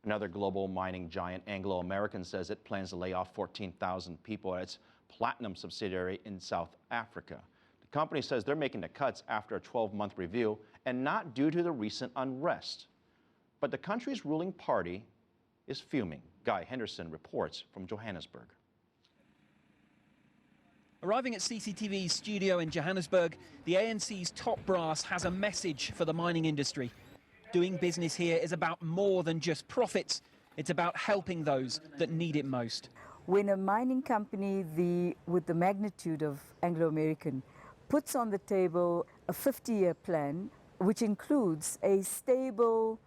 Another global mining giant, Anglo American, says it plans to lay off 14,000 people at its platinum subsidiary in South Africa. The company says they're making the cuts after a 12-month review and not due to the recent unrest. But the country's ruling party is fuming. Guy Henderson reports from Johannesburg. Arriving at CCTV's studio in Johannesburg, the ANC's top brass has a message for the mining industry. Doing business here is about more than just profits. It's about helping those that need it most. When a mining company with the magnitude of Anglo American puts on the table a 50-year plan, which includes a stable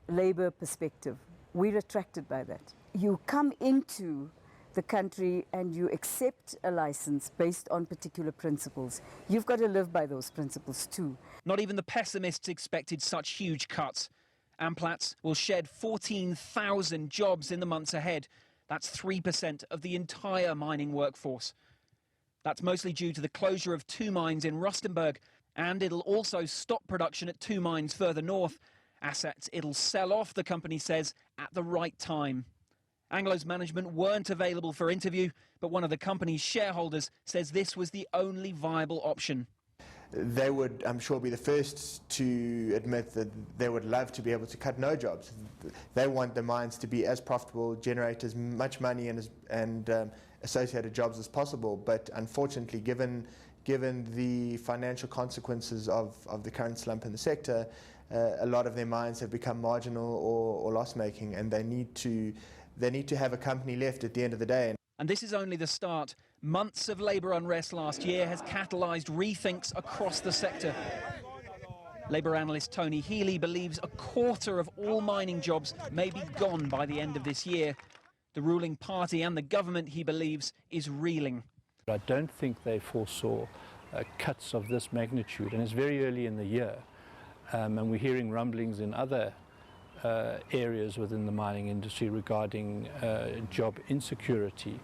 labor perspective, we're attracted by that. You come into the country and you accept a license based on particular principles. You've got to live by those principles too. Not even the pessimists expected such huge cuts. Amplats will shed 14,000 jobs in the months ahead. That's 3% of the entire mining workforce. That's mostly due to the closure of 2 mines in Rustenburg, and it'll also stop production at 2 mines further north. Assets it'll sell off, the company says, at the right time. Anglo's management weren't available for interview, but one of the company's shareholders says this was the only viable option. They would, I'm sure, be the first to admit that they would love to be able to cut no jobs. They want the mines to be as profitable, generate as much money and associated jobs as possible. But unfortunately, given the financial consequences of the current slump in the sector, a lot of their mines have become marginal or loss-making, and they need to have a company left at the end of the day. And this is only the start. Months of labour unrest last year has catalysed rethinks across the sector. Labour analyst Tony Healy believes a quarter of all mining jobs may be gone by the end of this year. The ruling party and the government, he believes, is reeling. I don't think they foresaw cuts of this magnitude, and it's very early in the year. And we're hearing rumblings in other areas within the mining industry regarding job insecurity.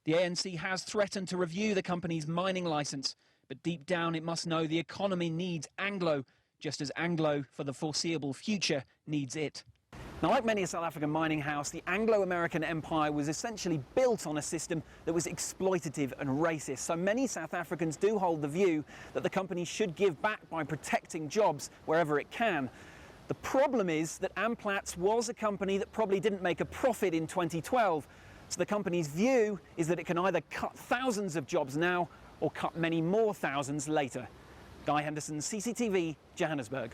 The ANC has threatened to review the company's mining licence, but deep down it must know the economy needs Anglo, just as Anglo, for the foreseeable future, needs it. Now, like many a South African mining house, the Anglo American empire was essentially built on a system that was exploitative and racist. So many South Africans do hold the view that the company should give back by protecting jobs wherever it can. The problem is that Amplats was a company that probably didn't make a profit in 2012. So the company's view is that it can either cut thousands of jobs now or cut many more thousands later. Guy Henderson, CCTV, Johannesburg.